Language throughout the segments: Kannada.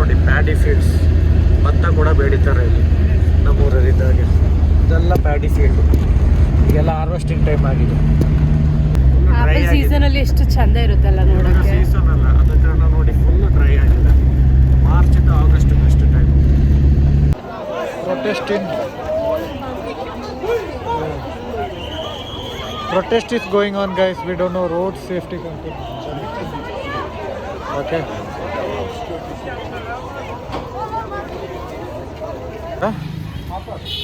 ನೋಡಿ ಪ್ಯಾಡಿ ಫೀಲ್ಡ್ಸ್, ಭತ್ತ ಕೂಡ ಬೆಳೀತಾರೆ ಇಲ್ಲಿ ನಮ್ಮೂರಲ್ಲಿದ್ದಾಗೆ. ಇದೆಲ್ಲ ಪ್ಯಾಡಿ ಫೀಲ್ಡ್, ಈಗೆಲ್ಲ ಹಾರ್ವೆಸ್ಟಿಂಗ್ ಟೈಮ್ ಆಗಿದೆ. ಸೀಸನ್ ಅಲ್ಲಿ ಎಷ್ಟು ಚಂದ ಇರುತ್ತಲ್ಲ ನೋಡಕ್ಕೆ. ಸೀಸನ್ ಅಲ್ಲ, ಅದ ಕಾರಣ ನೋಡಿ ಫುಲ್ ಡ್ರೈ ಆಗಿದೆ. ಮಾರ್ಚ್ ಇಂದ August best time. Protest is going on, guys. We don't know road safety control. Okay.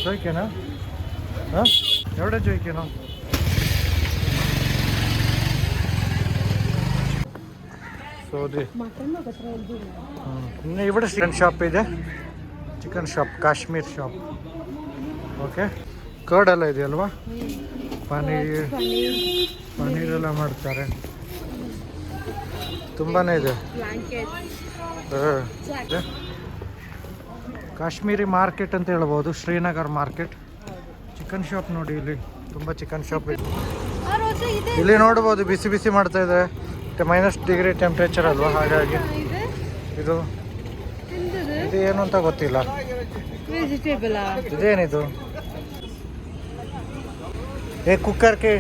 ಜೋಯ್ಕೆನಾ? ಎവിടെ ಜೋಯ್ಕೆನಾ? ಸೋದಿ ഇവിടെ ಚಿಕನ್ ಶಾಪ್ ಇದೆ. Chicken shop, Kashmir shop. Okay, curd ಎಲ್ಲ ಇದೆಯಲ್ವಾ? ಪನೀರೆಲ್ಲ ಮಾಡ್ತಾರೆ, ತುಂಬಾನೇ ಇದೆ. ಕಾಶ್ಮೀರಿ ಮಾರ್ಕೆಟ್ ಅಂತ ಹೇಳ್ಬೋದು, ಶ್ರೀನಗರ್ ಮಾರ್ಕೆಟ್. ಚಿಕನ್ ಶಾಪ್ ನೋಡಿ, ಇಲ್ಲಿ ತುಂಬ ಚಿಕನ್ ಶಾಪ್ ಇದೆ. ಇಲ್ಲಿ ನೋಡ್ಬೋದು ಬಿಸಿ ಬಿಸಿ ಮಾಡ್ತಾ ಇದೆ. -ಡಿಗ್ರಿ ಟೆಂಪ್ರೇಚರ್ ಅಲ್ವಾ, ಹಾಗಾಗಿ ಇದು ಏನು ಅಂತ ಗೊತ್ತಿಲ್ಲ. ಇದೇನಿದು? कुकर के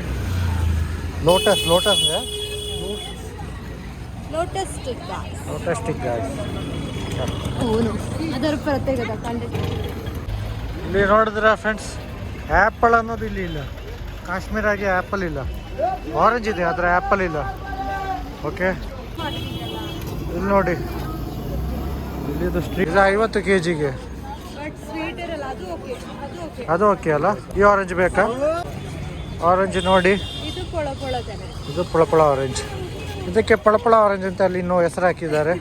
लोटस है, ಲೋಟಸ್ ಸ್ಟಿಕ್ ಅದರ ಪ್ರತ್ಯೇಕತೆ ಕಂಡಿದೆ. ಇಲ್ಲಿ ನೋಡಿದ್ರ ಫ್ರೆಂಡ್ಸ್, ಆ್ಯಪಲ್ ಅನ್ನೋದು ಇಲ್ಲಿ ಇಲ್ಲ. ಕಾಶ್ಮೀರಾಗಿ ಆ್ಯಪಲ್ ಇಲ್ಲ. ಆರೆಂಜ್ ಇದೆ, ಆದರೆ ಆ್ಯಪಲ್ ಇಲ್ಲ. ಓಕೆ, ಇಲ್ಲಿ ನೋಡಿ, ಇಲ್ಲಿದು ಸ್ಟ್ರೀಟ್ 50 kg. ಅದು ಓಕೆ ಅಲ್ಲ? ಈ ಆರೆಂಜ್ ಬೇಕಾ? ಆರೆಂಜ್ ನೋಡಿ, ಇದು ಪಳಪಳ ಆರೆಂಜ್. ಇದಕ್ಕೆ ಪಳಪಳ ಆರೆಂಜ್ ಅಂತ ಅಲ್ಲಿ ಇನ್ನೂ ಹೆಸರು ಹಾಕಿದ್ದಾರೆ.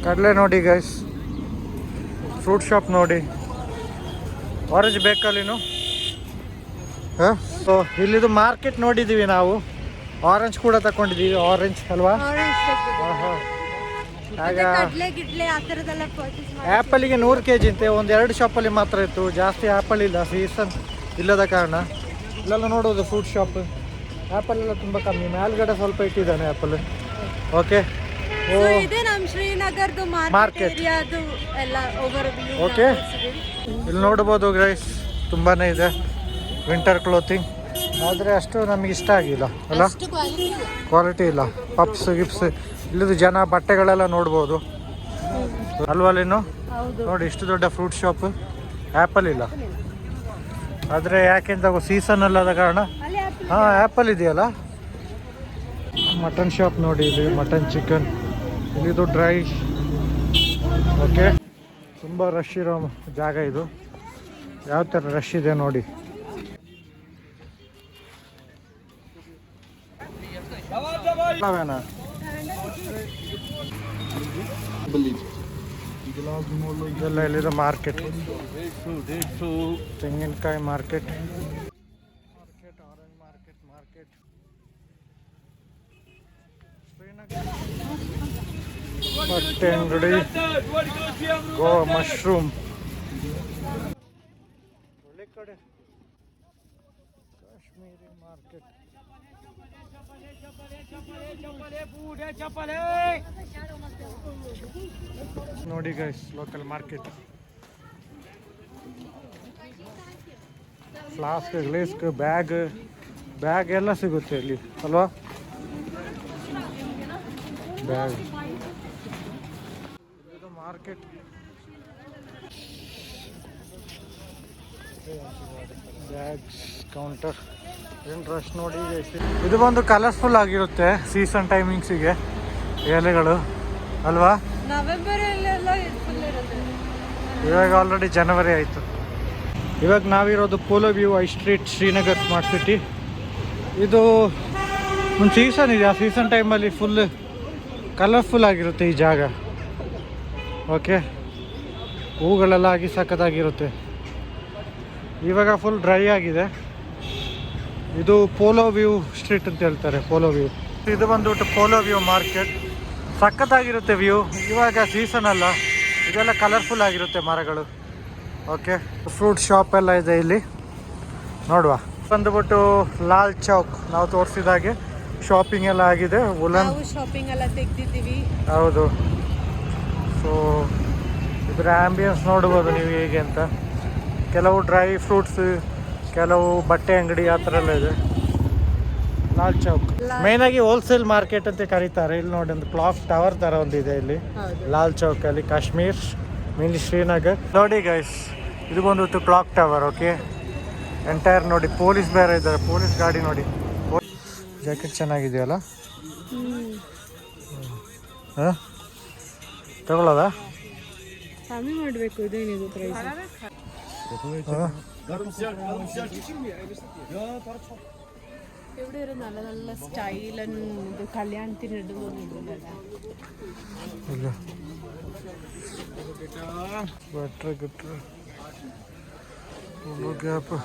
ಕಡಲೆ ನೋಡಿ ಗೈಸ್, ಫ್ರೂಟ್ ಶಾಪ್ ನೋಡಿ. ಆರೆಂಜ್ ಬೇಕಲ್ಲಿನು. ಸೊ ಇಲ್ಲಿದು ಮಾರ್ಕೆಟ್ ನೋಡಿದ್ದೀವಿ ನಾವು. ಆರೆಂಜ್ ಕೂಡ ತಗೊಂಡಿದ್ದೀವಿ. ಆರೆಂಜ್ ಅಲ್ವಾ? ಆ್ಯಪಲಿಗೆ 100 kg ಅಂತೆ. 1-2 ಶಾಪಲ್ಲಿ ಮಾತ್ರ ಇತ್ತು, ಜಾಸ್ತಿ ಆ್ಯಪಲ್ ಇಲ್ಲ, ಸೀಸನ್ ಇಲ್ಲದ ಕಾರಣ. ಇಲ್ಲೆಲ್ಲ ನೋಡೋದು ಫ್ರೂಟ್ ಶಾಪ್. ಆ್ಯಪಲ್ ಎಲ್ಲ ತುಂಬ ಕಮ್ಮಿ, ಮೇಲ್ಗಡೆ ಸ್ವಲ್ಪ ಇಟ್ಟಿದ್ದಾನೆ ಆ್ಯಪಲ್. ಓಕೆ, ಶ್ರೀನಗರ್ದು ಮಾರ್ಕೆಟ್. ಓಕೆ, ಇಲ್ಲಿ ನೋಡ್ಬೋದು ಗೈಸ್, ತುಂಬಾ ಇದೆ ವಿಂಟರ್ ಕ್ಲೋತಿಂಗ್. ಆದರೆ ಅಷ್ಟು ನಮಗೆ ಇಷ್ಟ ಆಗಿಲ್ಲ ಅಲ್ಲ, ಕ್ವಾಲಿಟಿ ಇಲ್ಲ. ಪಪ್ಸ್ ಗಿಪ್ಸ್ ಇಲ್ಲಿದು ಜನ ಬಟ್ಟೆಗಳೆಲ್ಲ ನೋಡ್ಬೋದು ಅಲ್ವಲ್ಲಿನ್ನು. ನೋಡಿ, ಇಷ್ಟು ದೊಡ್ಡ ಫ್ರೂಟ್ ಶಾಪ್, ಆ್ಯಪಲ್ ಇಲ್ಲ. ಆದರೆ ಯಾಕೆಂತ ಸೀಸನ್ ಅಲ್ಲದ ಕಾರಣ. ಹಾಂ, ಆ್ಯಪಲ್ ಇದೆಯಲ್ಲ. ಮಟನ್ ಶಾಪ್ ನೋಡಿ, ಇಲ್ಲಿ ಮಟನ್, ಚಿಕನ್. ಇಲ್ಲಿದು ಡ್ರೈ. ಓಕೆ, ತುಂಬ ರಶ್ ಇರೋ ಜಾಗ ಇದು. ಯಾವ ಥರ ರಶ್ ಇದೆ ನೋಡಿ. ಇದೆಲ್ಲ ಎಲ್ಲಿದೆ ಮಾರ್ಕೆಟ್? ತೆಂಗಿನಕಾಯಿ ಮಾರ್ಕೆಟ್, ಆರೆಂಜ್ ಮಾರ್ಕೆಟ್. ಬಟ್ಟೆ ಅಂಗಡಿ, ಗೋ ಮಶ್ರೂಮ್. ಒಳ್ಳೆ ಕಡೆ ಕಾಶ್ಮೀರಿ ಮಾರ್ಕೆಟ್ ನೋಡಿ ಗೈಸ್. ಲೋಕಲ್ ಮಾರ್ಕೆಟ್, ಫ್ಲಾಸ್ಕ್, ಗ್ಲೇಸ್ಕ್, ಬ್ಯಾಗ್ ಎಲ್ಲ ಸಿಗುತ್ತೆ ಇಲ್ಲಿ ಅಲ್ವಾ? ಬ್ಯಾಗ್. ಇದು ಮಾರ್ಕೆಟ್. Bags counter. ಏನು ರಶ್ ನೋಡಿ. ಇದು ಬಂದು ಕಲರ್ಫುಲ್ ಆಗಿರುತ್ತೆ ಸೀಸನ್ ಟೈಮಿಂಗ್ಸಿಗೆ ಎಲೆಗಳು ಅಲ್ವಾ? ಇವಾಗ ಆಲ್ರೆಡಿ ಜನವರಿ ಆಯಿತು. ಇವಾಗ ನಾವಿರೋದು polo view high street, Srinagar smart city. ಇದು ಒಂದು ಸೀಸನ್ ಇದೆ, ಆ ಸೀಸನ್ ಟೈಮಲ್ಲಿ ಫುಲ್ ಕಲರ್ಫುಲ್ ಆಗಿರುತ್ತೆ ಈ ಜಾಗ. ಓಕೆ, ಹೂಗಳೆಲ್ಲ ಆಗಿ ಸಖತ್ತಾಗಿರುತ್ತೆ. ಇವಾಗ ಫುಲ್ ಡ್ರೈ ಆಗಿದೆ. ಇದು ಪೋಲೋ ವ್ಯೂ ಸ್ಟ್ರೀಟ್ ಅಂತ ಹೇಳ್ತಾರೆ, ಪೋಲೋ ವ್ಯೂ. ಇದು ಬಂದ್ಬಿಟ್ಟು ಪೋಲೋ ವ್ಯೂ ಮಾರ್ಕೆಟ್. ಸಖತ್ತಾಗಿರುತ್ತೆ ವ್ಯೂ. ಇವಾಗ ಸೀಸನ್ ಅಲ್ಲ, ಇದೆಲ್ಲ ಕಲರ್ಫುಲ್ ಆಗಿರುತ್ತೆ ಮರಗಳು. ಓಕೆ, ಫ್ರೂಟ್ ಶಾಪ್ ಎಲ್ಲ ಇದೆ ಇಲ್ಲಿ ನೋಡುವ. ಬಂದುಬಿಟ್ಟು ಲಾಲ್ ಚೌಕ್, ನಾವು ತೋರಿಸಿದಾಗೆ ಶಾಪಿಂಗ್ ಎಲ್ಲ ಆಗಿದೆ ವುಲನ್. ನಾವು ಶಾಪಿಂಗ್ ಎಲ್ಲ ತೆಗ್ದಿದ್ದೀವಿ. ಹೌದು. ಸೊ ಇದರ ಆ್ಯಂಬಿಯನ್ಸ್ ನೋಡ್ಬೋದು ನೀವು ಹೇಗೆ ಅಂತ. ಕೆಲವು ಡ್ರೈ ಫ್ರೂಟ್ಸ್, ಕೆಲವು ಬಟ್ಟೆ ಅಂಗಡಿ ಆ ಥರ ಎಲ್ಲ ಇದೆ. ಲಾಲ್ ಚೌಕ್ ಮೇಯ್ನಾಗಿ ಹೋಲ್ಸೇಲ್ ಮಾರ್ಕೆಟ್ ಅಂತ ಕರೀತಾರೆ. ಇಲ್ಲಿ ನೋಡಿ ಒಂದು ಕ್ಲಾಕ್ ಟವರ್ ಥರ ಒಂದಿದೆ ಇಲ್ಲಿ ಲಾಲ್ ಚೌಕಲ್ಲಿ, ಕಾಶ್ಮೀರ್ ಮೇನ್ಲಿ ಶ್ರೀನಗರ್. ನೋಡಿ ಗೈಸ್, ಇದು ಬಂದು ಕ್ಲಾಕ್ ಟವರ್. ಓಕೆ, ಎಂಟೈರ್ ನೋಡಿ, ಪೊಲೀಸ್ ಬೇರೆ ಇದ್ದಾರೆ, ಪೊಲೀಸ್ ಗಾಡಿ ನೋಡಿ. ಜಾಕೆಟ್ ಚೆನ್ನಾಗಿದೆಯಲ್ಲ, ಹಾಂ ತಗೊಳ್ಳೋದಾ? ಕಮ್ಮಿ ಮಾಡಬೇಕು. ಇದೇನಿದು ಪ್ರೈಸ್? ഇവിടെ ഒരു നല്ല നല്ല സ്റ്റൈലൻ ഇത് കല്യാണത്തിന് ഇടുന്നതല്ല. Butter കിട്ടർ gap.